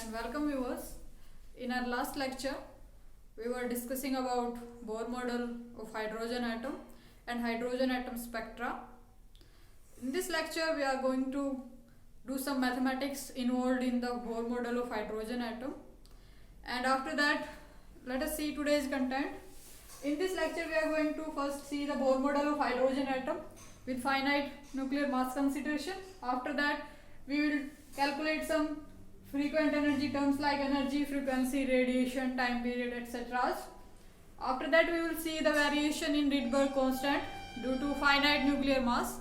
and welcome viewers. In our last lecture, we were discussing about Bohr model of hydrogen atom and hydrogen atom spectra. In this lecture, we are going to do some mathematics involved in the Bohr model of hydrogen atom. And after that, let us see today's content. In this lecture, we are going to first see the Bohr model of hydrogen atom with finite nuclear mass consideration. After that, we will calculate some frequent energy terms like energy, frequency, radiation, time period, etc. After that, we will see the variation in Rydberg constant due to finite nuclear mass.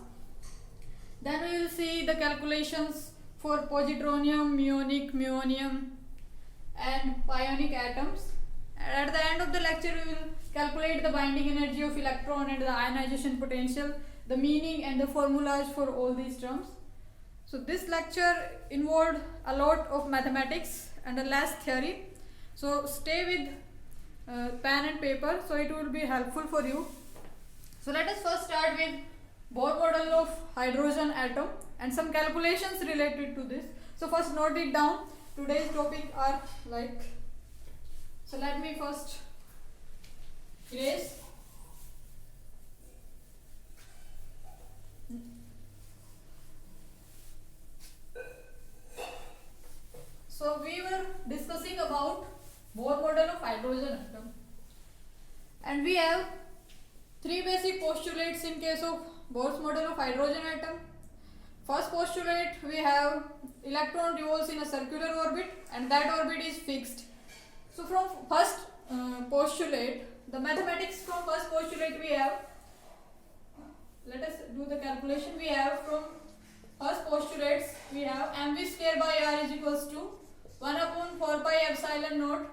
Then we will see the calculations for positronium, muonic, muonium and pionic atoms. And at the end of the lecture, we will calculate the binding energy of electron and the ionization potential, the meaning and the formulas for all these terms. So this lecture involved a lot of mathematics and a less theory. So stay with pen and paper, so it will be helpful for you. So let us first start with Bohr model of hydrogen atom and some calculations related to this. So first note it down. Today's topic are like, so let me first erase. So we were discussing about Bohr model of hydrogen atom, and we have three basic postulates in case of Bohr's model of hydrogen atom. First postulate, we have electron revolves in a circular orbit and that orbit is fixed. So from first postulate, the mathematics from first postulate we have, let us do the calculation. We have from first postulates, we have mv square by r is equals to 1 upon 4 pi epsilon naught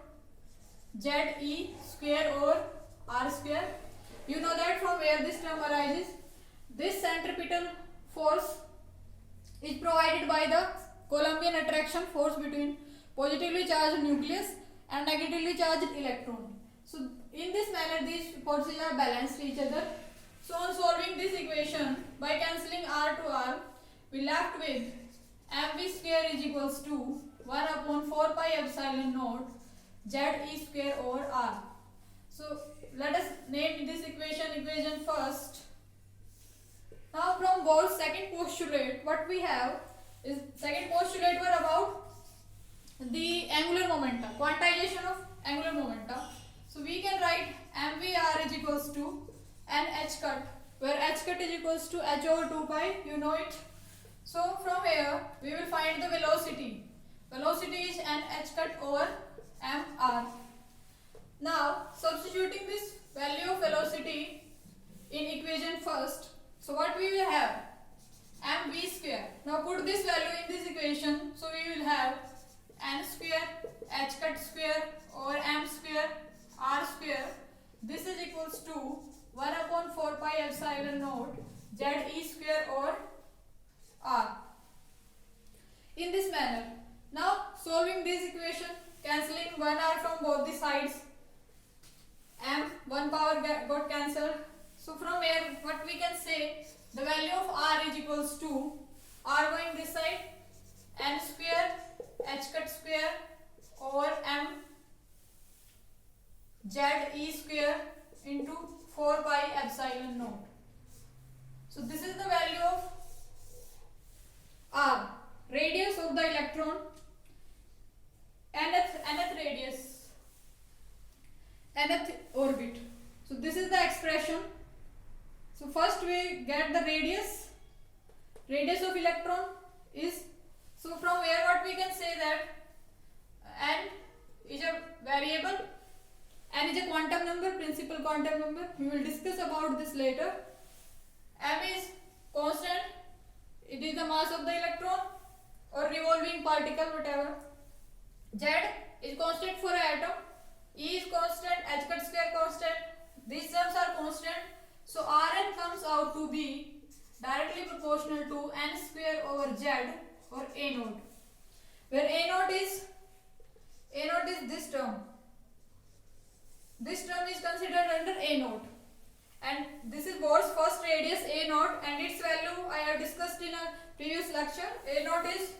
ze square over r square. You know that from where this term arises. This centripetal force is provided by the Coulombian attraction force between positively charged nucleus and negatively charged electron. So in this manner these forces are balanced each other. So on solving this equation by cancelling r to r, we left with mv square is equals to 1 upon 4 pi epsilon naught ze square over r. So let us name this equation first. Now from Bohr's second postulate, what we have is second postulate were about the angular momenta, quantization of angular momenta. So we can write mvr is equals to n h cut, where h cut is equals to h over 2 pi, you know it. So from here we will find the velocity. Velocity is n h cut over mr. Now substituting this value of velocity in equation first, so what we will have? mv square. Now put this value in this equation, so we will have n square h cut square over m square r square. This is equals to 1 upon 4 pi epsilon naught ze square over r. In this manner. Now solving this equation, cancelling 1r from both the sides, m 1 power got cancelled. So from here what we can say, the value of r is equals to r going this side n square h cut square over m ze square into 4 pi epsilon naught. So this is the value of r, radius of the electron, nth radius, nth orbit. So this is the expression. So first we get the radius of electron is, so from where what we can say that n is a variable, n is a quantum number, principal quantum number. We will discuss about this later. M is constant, it is the mass of the electron or revolving particle, whatever. Z is constant for an atom, E is constant, h cut square constant, these terms are constant. So Rn comes out to be directly proportional to n square over z or A naught, where A naught is this term. This term is considered under A naught, and this is Bohr's first radius A naught, and its value I have discussed in a previous lecture. A naught is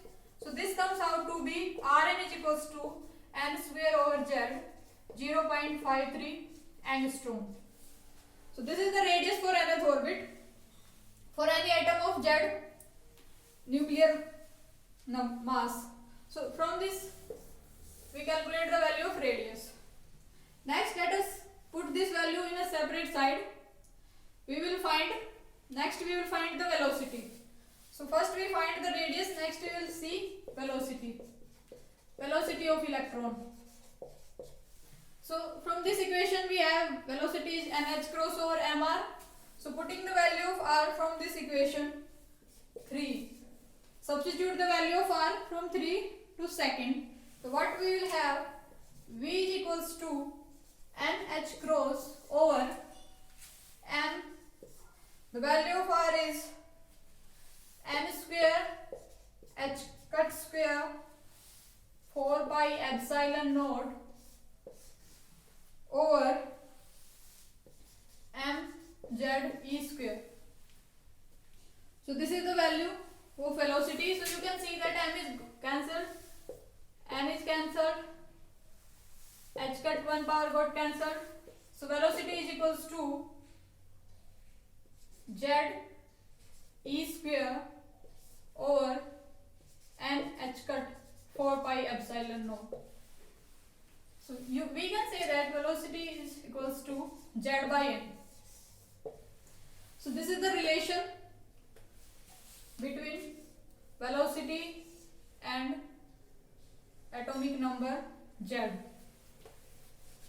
So this comes out to be Rn is equals to n square over z, 0.53 angstrom. So this is the radius for nth orbit for any atom of z nuclear mass. So from this we calculate the value of radius. Next, let us put this value in a separate side. Next we will find the velocity. So first we find the radius, next we will see velocity of electron. So from this equation we have velocity is nh cross over mr. So putting the value of r from this equation 3. Substitute the value of r from 3 to second. So what we will have, v is equals to nh cross over m. The value of r is n square h cut square 4 pi epsilon naught over m z e square. So this is the value of velocity. So you can see that m is cancelled, n is cancelled, h cut 1 power got cancelled. So velocity is equals to z e square over n h cut 4 pi epsilon naught. So we can say that velocity is equals to z by n. So this is the relation between velocity and atomic number z.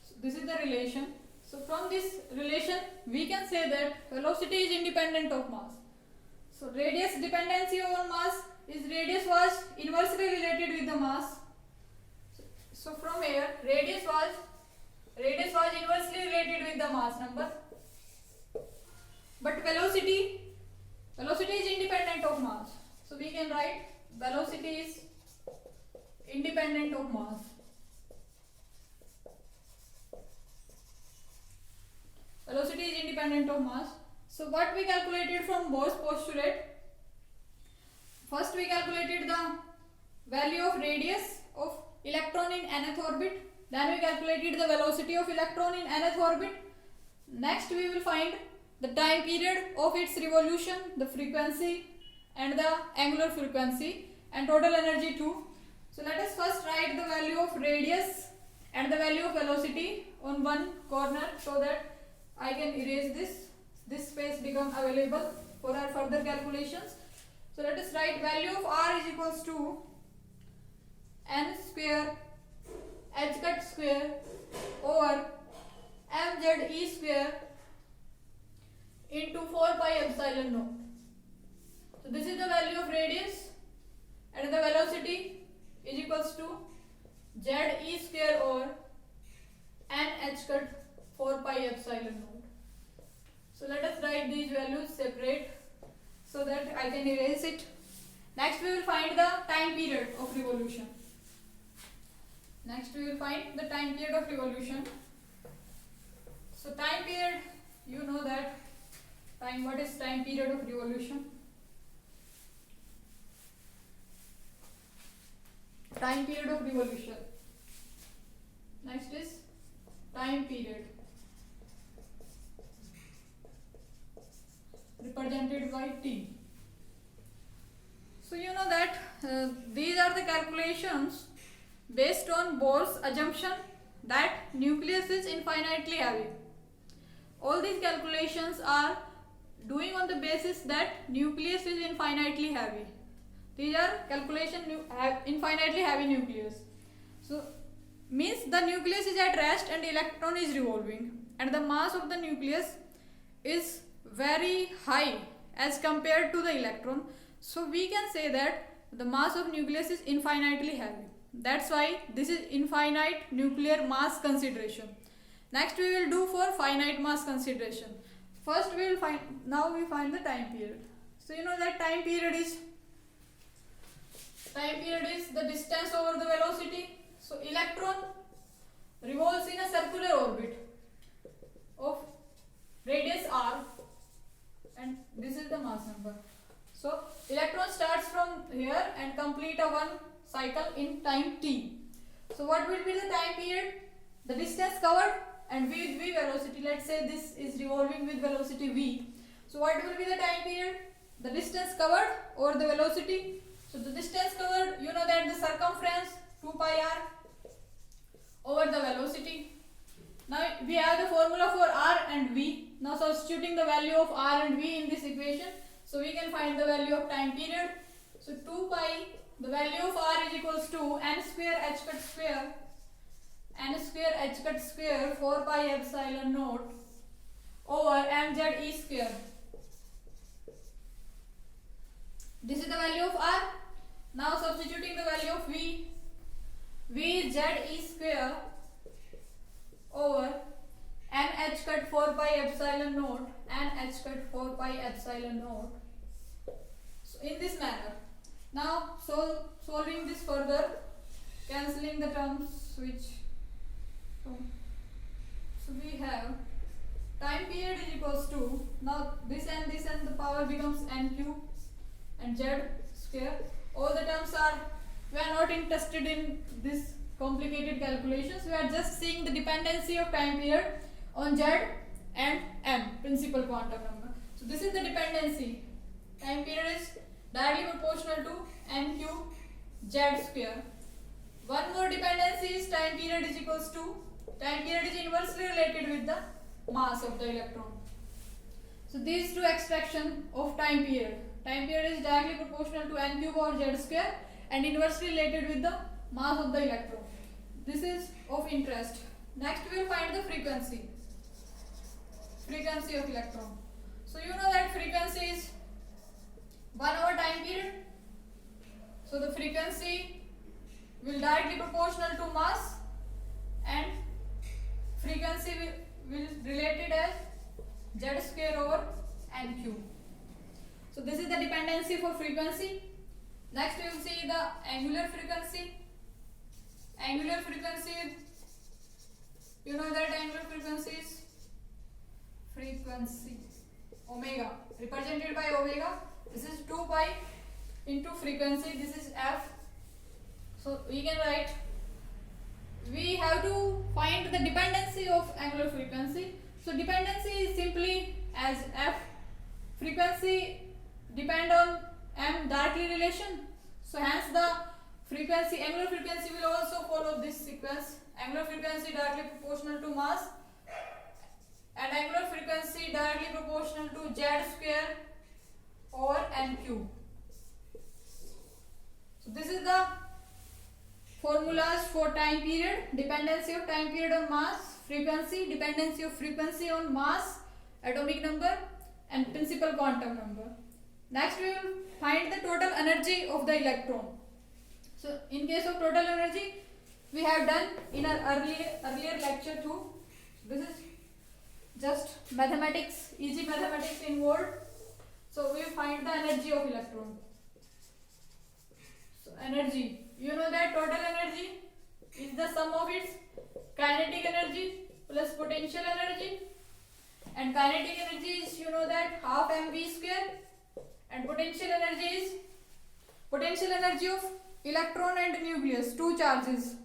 So this is the relation. So from this relation we can say that velocity is independent of mass. So radius dependency over mass is radius was inversely related with the mass. So from here radius was inversely related with the mass number. But velocity is independent of mass. So we can write velocity is independent of mass. Velocity is independent of mass. So what we calculated from Bohr's postulate? First we calculated the value of radius of electron in nth orbit. Then we calculated the velocity of electron in nth orbit. Next we will find the time period of its revolution, the frequency and the angular frequency and total energy too. So let us first write the value of radius and the value of velocity on one corner so that I can erase this space become available for our further calculations. So let us write value of r is equals to n square h cut square over mz e square into 4 pi epsilon naught. So this is the value of radius and the velocity is equals to z e square over n h cut 4 pi epsilon naught. So let us write these values separate so that I can erase it. Next we will find the time period of revolution. So time period, you know that what is time period of revolution? Time period of revolution. Next is time period, represented by T. So you know that these are the calculations based on Bohr's assumption that nucleus is infinitely heavy. All these calculations are doing on the basis that nucleus is infinitely heavy. These are infinitely heavy nucleus. So means the nucleus is at rest and the electron is revolving and the mass of the nucleus is very high as compared to the electron. So we can say that the mass of nucleus is infinitely heavy. That's why this is infinite nuclear mass consideration. Next we will do for finite mass consideration. First we find the time period. So you know that time period is the distance over the velocity. So electron revolves in a circular orbit of radius r and this is the mass number. So electron starts from here and complete a one cycle in time t. So what will be the time period? The distance covered and v with v velocity. Let's say this is revolving with velocity v. So what will be the time period? The distance covered over the velocity. So the distance covered, you know that the circumference 2 pi r over the velocity. Now we have the formula for r and v. Now substituting the value of r and v in this equation, so we can find the value of time period. So 2 pi, the value of r is equals to n square h cut square 4 pi epsilon naught over mz e square. This is the value of r. Now substituting the value of v is z e square over n h cut 4 pi epsilon naught So in this manner. Now solving this further, cancelling the terms which so we have time period is equals to, now this and the power becomes n cube and z square. All the terms are, we are not interested in this complicated calculations. We are just seeing the dependency of time period on z and m, principal quantum number. So this is the dependency. Time period is directly proportional to n cube z square. One more dependency is time period is equals to, time period is inversely related with the mass of the electron. So these two extraction of time period. Time period is directly proportional to n cube over z square and inversely related with the mass of the electron. This is of interest. Next we will find the frequency of electron. So you know that frequency is 1 over time period. So the frequency will directly proportional to mass and frequency will related as z square over n cube. So this is the dependency for frequency. Next we will see the angular frequency. Angular frequency, you know that angular frequency is frequency omega, represented by omega. This is 2 pi into frequency, this is f. So we can write, we have to find the dependency of angular frequency. So dependency is simply as f, frequency depend on m directly relation. So hence the frequency, angular frequency will also follow this sequence. Angular frequency directly proportional to mass and angular frequency directly proportional to z square over n cube. So this is the formulas for time period. Dependency of time period on mass, frequency, dependency of frequency on mass, atomic number and principal quantum number. Next we will find the total energy of the electron. So in case of total energy, we have done in our earlier lecture too. This is just mathematics, easy mathematics in word. So we find the energy of electron. So energy, you know that total energy is the sum of its kinetic energy plus potential energy, and kinetic energy is, you know that, half mv square, and potential energy is potential energy of electron and nucleus, two charges.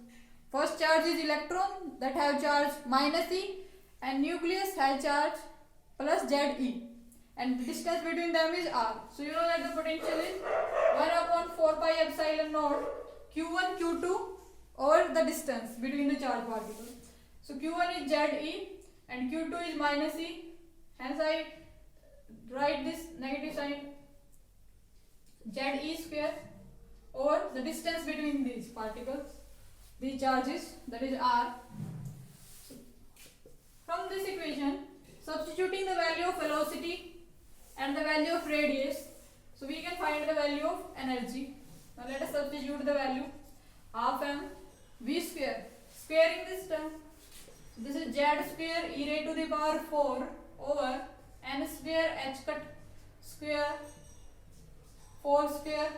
First charge is electron that have charge minus e, and nucleus has charge plus Ze, and the distance between them is r. So you know that the potential is 1 upon 4 pi epsilon naught q1 q2 over the distance between the charge particles. So q1 is Ze and q2 is minus e, hence I write this negative sign Ze square over the distance between these particles, these charges, that is r. So from this equation, substituting the value of velocity and the value of radius, so we can find the value of energy. Now let us substitute the value, half m v square, squaring this term. This is z square e raised to the power 4 over n square h cut square 4 square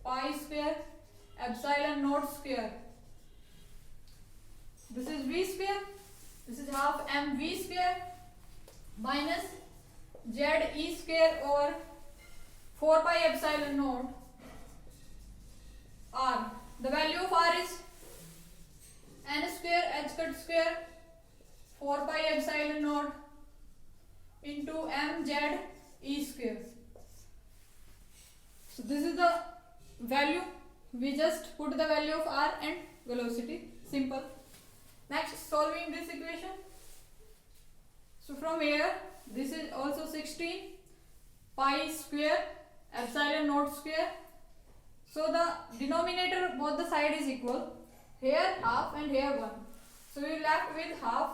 pi square epsilon naught square. This is v square, this is half m v square minus z e square over 4 pi epsilon naught r. the value of r is n square h cut square 4 pi epsilon naught into mz e square. So this is the value. We just put the value of r and velocity. Simple. Next, solving this equation. So from here, this is also 16 pi square epsilon naught square. So the denominator both the side is equal. Here half and here 1. So we left with half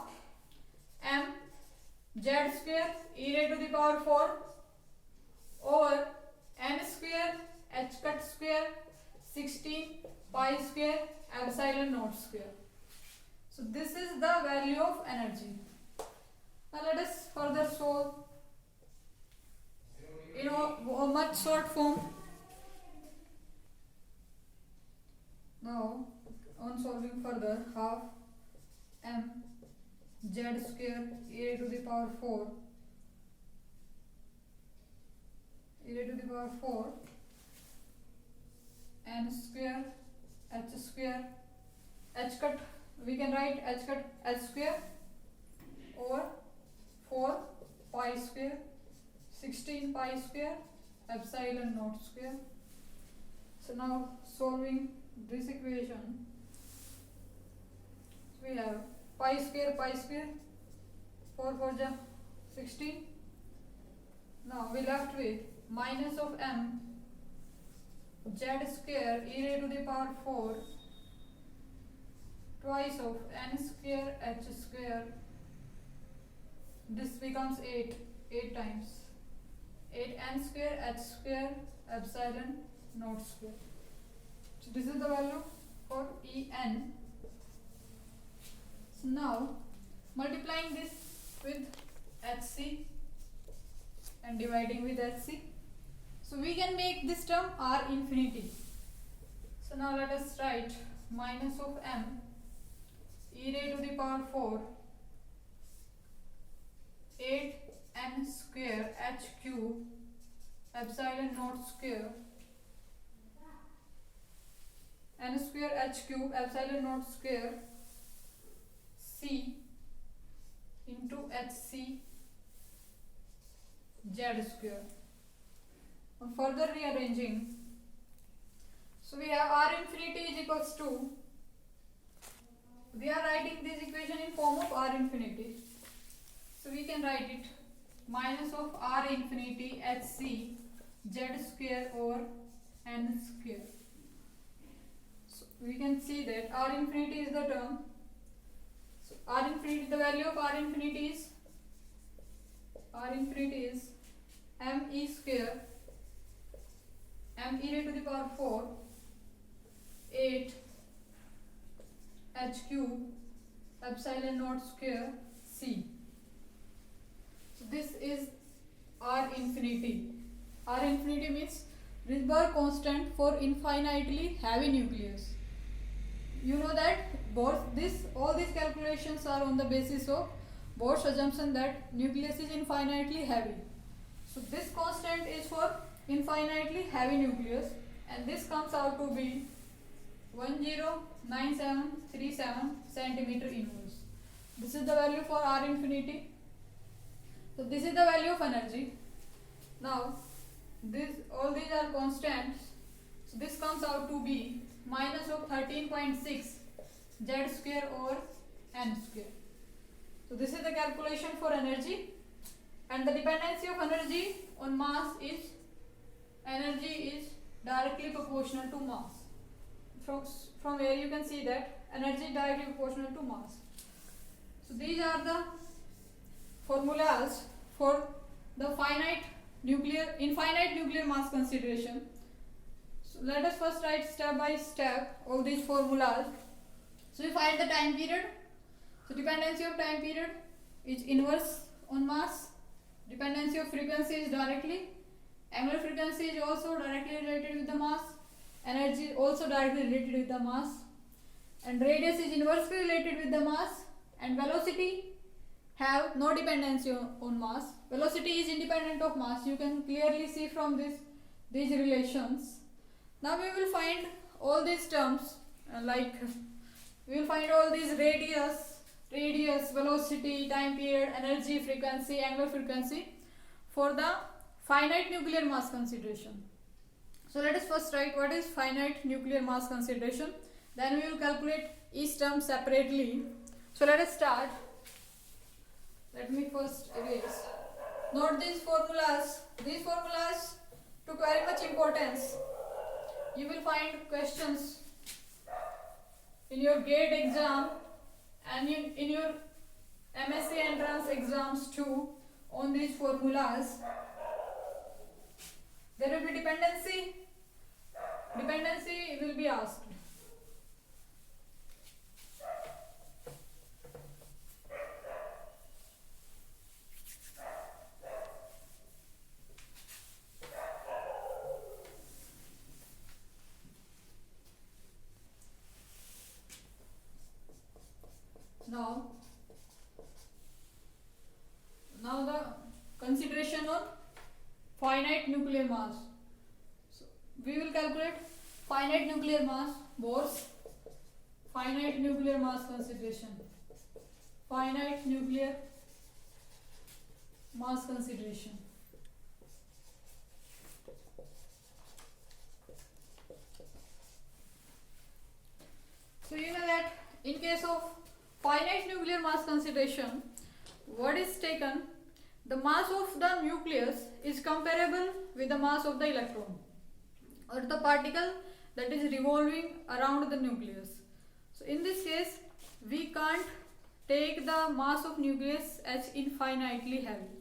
m z square e raised to the power 4 over n square h cut square 16 pi square epsilon naught square. So this is the value of energy. Now let us further solve in a much short form. Now on solving further, half m z square e raised to the power 4 n square h square h cut, we can write h cut h square over 4 pi square 16 pi square epsilon naught square. So now solving this equation, we have pi square 4 4 ja 16. Now we left with minus of m z square e raised to the power 4 twice of n square h square. This becomes 8 times 8 n square h square epsilon naught square. So this is the value for En. So now multiplying this with Hc and dividing with Hc, so we can make this term r infinity. So now let us write minus of m e raised to the power 4 8 n square h cube epsilon naught square n square h cube epsilon naught square c into hc z square. On further rearranging, so we have r infinity is equals to, we are writing this equation in form of r infinity. So we can write it minus of r infinity hc z square over n square. So we can see that r infinity is the term. So r infinity, the value of r infinity is m e square m e raised to the power 4 8 h cube epsilon naught square c. So this is r infinity. R infinity means Rydberg constant for infinitely heavy nucleus. You know that all these calculations are on the basis of Bohr's assumption that nucleus is infinitely heavy. So this constant is for infinitely heavy nucleus, and this comes out to be 109737 centimeter inverse. This is the value for r infinity. So this is the value of energy. Now all these are constants. So this comes out to be minus of 13.6 z square over n square. So this is the calculation for energy, and the dependency of energy on mass is directly proportional to mass. From here you can see that energy is directly proportional to mass. So these are the formulas for the infinite nuclear mass consideration. So let us first write step by step all these formulas. So we find the time period. So dependency of time period is inverse on mass. Dependency of frequency is directly. Angular frequency is also directly related with the mass. Energy is also directly related with the mass. And radius is inversely related with the mass. And velocity have no dependency on mass. Velocity is independent of mass. You can clearly see from these relations. Now we will find all these terms, like we will find all these radius, velocity, time period, energy, frequency, angular frequency for the finite nuclear mass consideration. So let us first write what is finite nuclear mass consideration. Then we will calculate each term separately. So let us start. Let me first erase. Note these formulas. These formulas took very much importance. You will find questions in your GATE exam and in your MSc entrance exams too on these formulas. There will be dependency. Dependency will be asked. Now the consideration on finite nuclear mass. So we will calculate finite nuclear mass, Bohr's finite nuclear mass consideration. Finite nuclear mass consideration. So you know that in case of finite nuclear mass consideration, what is taken, the mass of the nucleus is comparable with the mass of the electron or the particle that is revolving around the nucleus. So in this case, we can't take the mass of nucleus as infinitely heavy,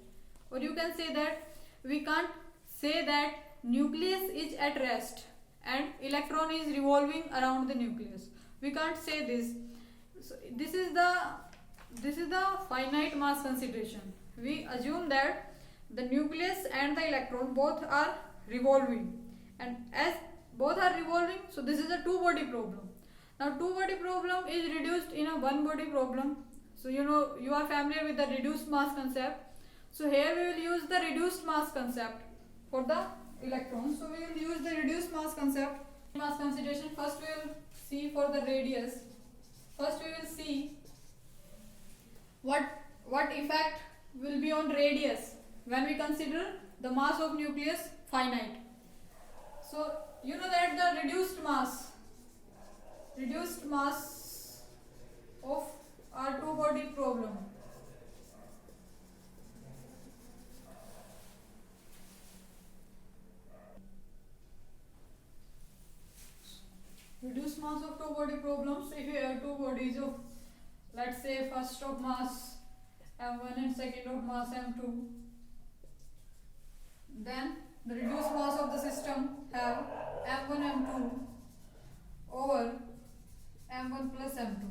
or you can say that we can't say that nucleus is at rest and electron is revolving around the nucleus. We can't say this. So this is the finite mass consideration. We assume that the nucleus and the electron both are revolving, and as both are revolving, so this is a two-body problem. Now two-body problem is reduced in a one-body problem. So you know, you are familiar with the reduced mass concept. So here we will use the reduced mass concept for the electrons. So we will use the reduced mass concept. Mass consideration, first we will see for the radius. First we will see what effect will be on radius when we consider the mass of nucleus finite. So you know that the reduced mass of our two-body problem, reduced mass of two-body problems. If you have two bodies of, let's say, first of mass m1 and second of mass m2, then the reduced mass of the system have m1 m2 over m1 plus m2.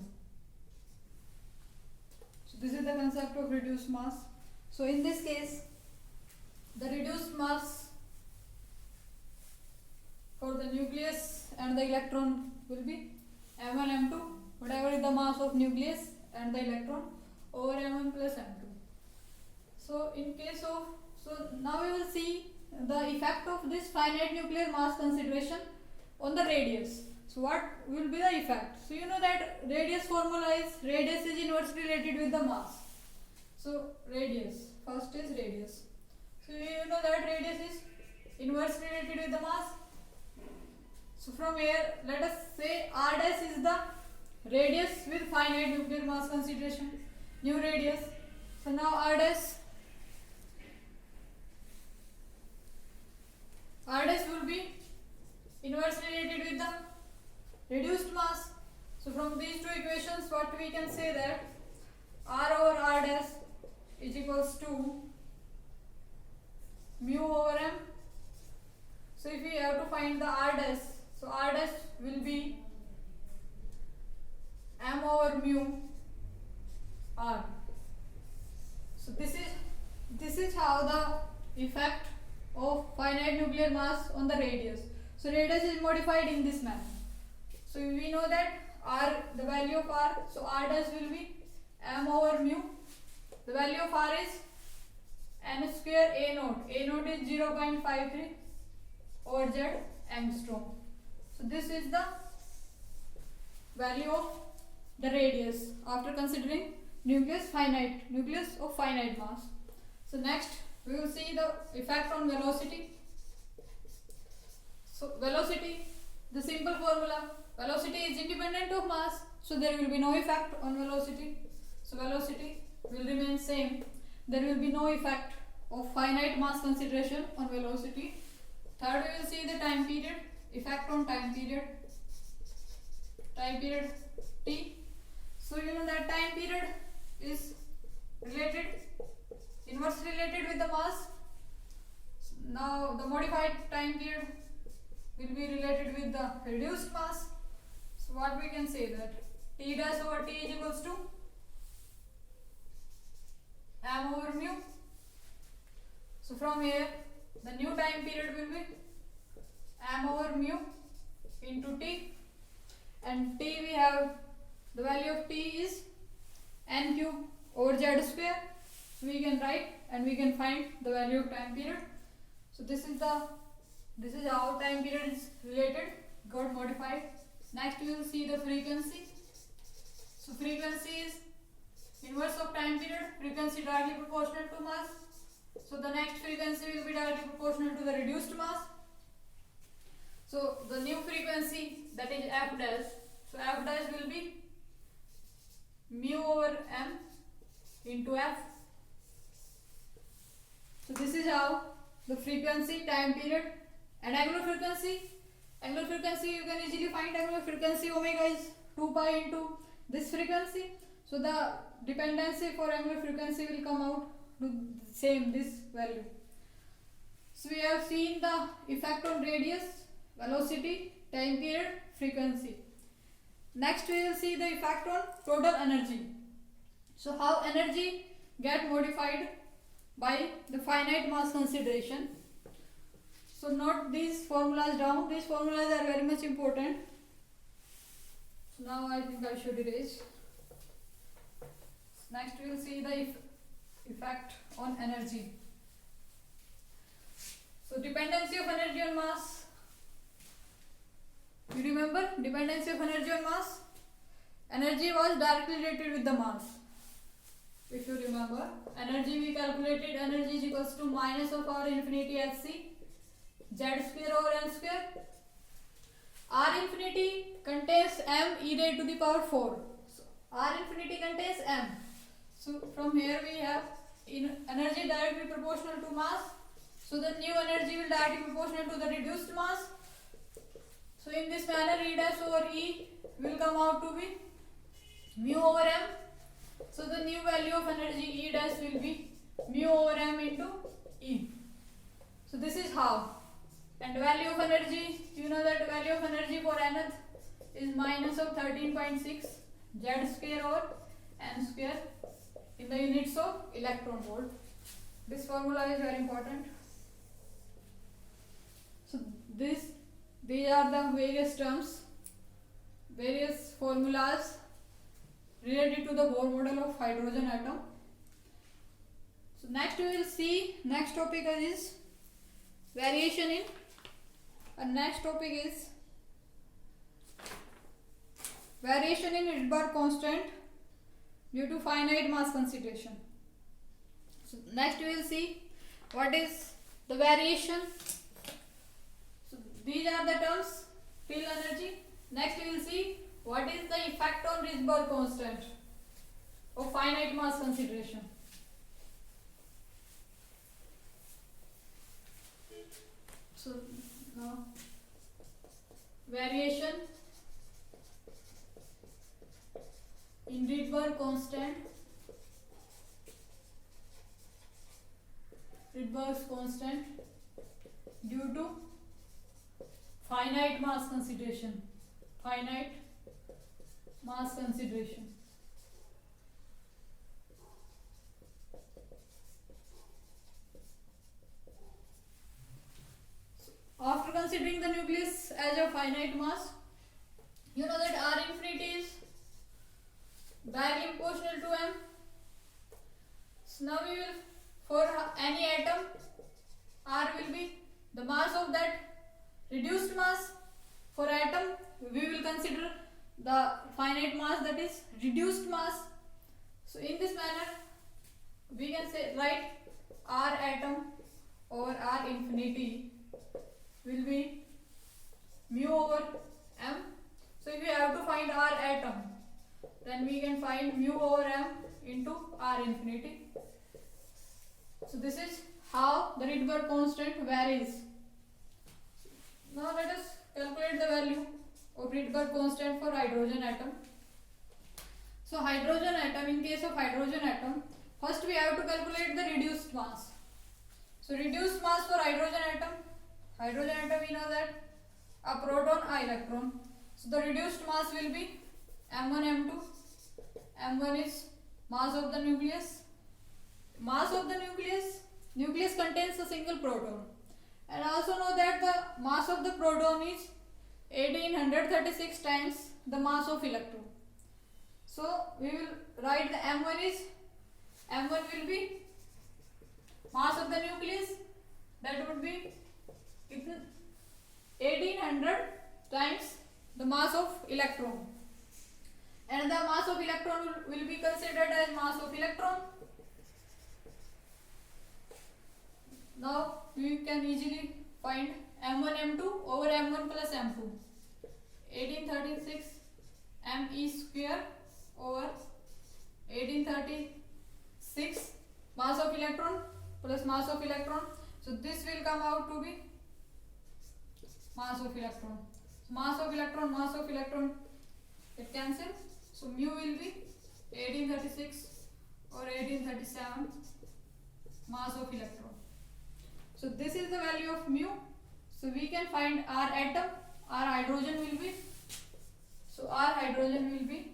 So this is the concept of reduced mass. So in this case, the reduced mass for the nucleus and the electron will be m1 m2, whatever is the mass of nucleus and the electron, over m1 plus m2. So in case of, so now we will see the effect of this finite nuclear mass consideration on the radius. So what will be the effect? So you know that radius formula is, radius is inversely related with the mass. So radius, first is radius. So you know that radius is inversely related with the mass. So from here, let us say r dash is the radius with finite nuclear mass consideration, new radius. So now r dash will be inversely related with the reduced mass. So from these two equations, what we can say that r over r dash is equals to mu over m. So if we have to find the r dash, so r dash will be m over mu r. So this is how the effect of finite nuclear mass on the radius. So radius is modified in this manner. So we know that r, the value of r, so r dash will be m over mu. The value of r is n square a naught. A naught is 0.53 over z angstrom. So this is the value of the radius after considering nucleus of finite mass. So next we will see the effect on velocity. So velocity, the simple formula, velocity is independent of mass, so there will be no effect on velocity. So velocity will remain same. There will be no effect of finite mass consideration on velocity. Third, we will see the time period, effect on time period t. So you know that time period is inversely related with the mass. Now the modified time period will be related with the reduced mass. So what we can say that T dash over T is equals to m over mu. So from here the new time period will be m over mu into T, and T we have the value of T is n cube over z square. So we can write and we can find the value of time period. So this is how time period is related, got modified. Next we will see the frequency. So frequency is inverse of time period, frequency directly proportional to mass. So the next frequency will be directly proportional to the reduced mass. So the new frequency, that is f dash. So f dash will be mu over m into f. So this is how the frequency, time period, and angular frequency. Angular frequency you can easily find. Angular frequency omega is 2 pi into this frequency. So the dependency for angular frequency will come out to same, this value. So we have seen the effect on radius, velocity, time period, frequency. Next we will see the effect on total energy. So how energy get modified by the finite mass consideration. So note these formulas down. These formulas are very much important. So now I think I should erase. Next we will see the effect on energy. So dependency of energy on mass. You remember dependency of energy on mass? Energy was directly related with the mass. If you remember, energy we calculated, energy is equals to minus of R infinity Hc z square over n square. R infinity contains m e raised to the power 4. So R infinity contains m. So from here we have energy directly proportional to mass. So the new energy will directly proportional to the reduced mass. So in this manner E dash over E will come out to be mu over m. So the new value of energy E dash will be mu over m into E. So this is how. And value of energy, you know that value of energy for nth is minus of 13.6 z square over n square in the units of electron volt. This formula is very important. So these are the various terms, various formulas related to the Bohr model of hydrogen atom. So next we will see, next topic is variation in, and next topic is variation in Rydberg constant due to finite mass consideration. So next we will see what is the variation. So these are the terms till energy. Next we will see what is the effect on Rydberg constant of finite mass consideration. So now variation in Rydberg constant, Rydberg's constant due to finite mass consideration, finite mass consideration. After considering the nucleus as a finite mass, you know that R infinity is directly proportional to m. So now we will, for any atom, R will be the mass of that reduced mass. for atom we will consider the finite mass, that is reduced mass. So in this manner we can say write R atom or R infinity will be mu over m. So if we have to find R atom, then we can find mu over m into R infinity. So this is how the Rydberg constant varies. Now let us calculate the value of Rydberg constant for hydrogen atom. So hydrogen atom, in case of hydrogen atom, first we have to calculate the reduced mass. So reduced mass for hydrogen atom we know that a proton, a electron. So the reduced mass will be m1 m2. m1 is mass of the nucleus. Mass of the nucleus contains a single proton. And also know that the mass of the proton is 1836 times the mass of electron. So we will write the m1 will be mass of the nucleus, that would be 1800 times the mass of electron, and the mass of electron will be considered as mass of electron. Now we can easily find m1 m2 over m1 plus m2. 1836 me square over 1836 mass of electron plus mass of electron. So this will come out to be mass of electron. So mass of electron, it cancels. So mu will be 1836 or 1837 mass of electron. So this is the value of mu. So we can find our atom, our hydrogen will be. So our hydrogen will be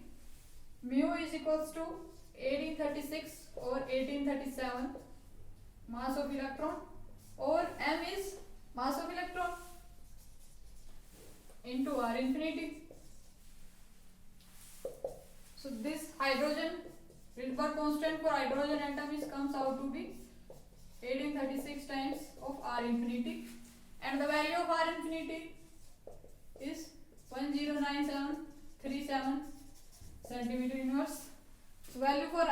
mu is equals to 1836 over 1837 mass of electron, over m is mass of electron into R infinity. So this hydrogen Rydberg constant for hydrogen atom comes out to be 1836 times of R infinity, and the value of R infinity is 109737 centimeter inverse. So value for R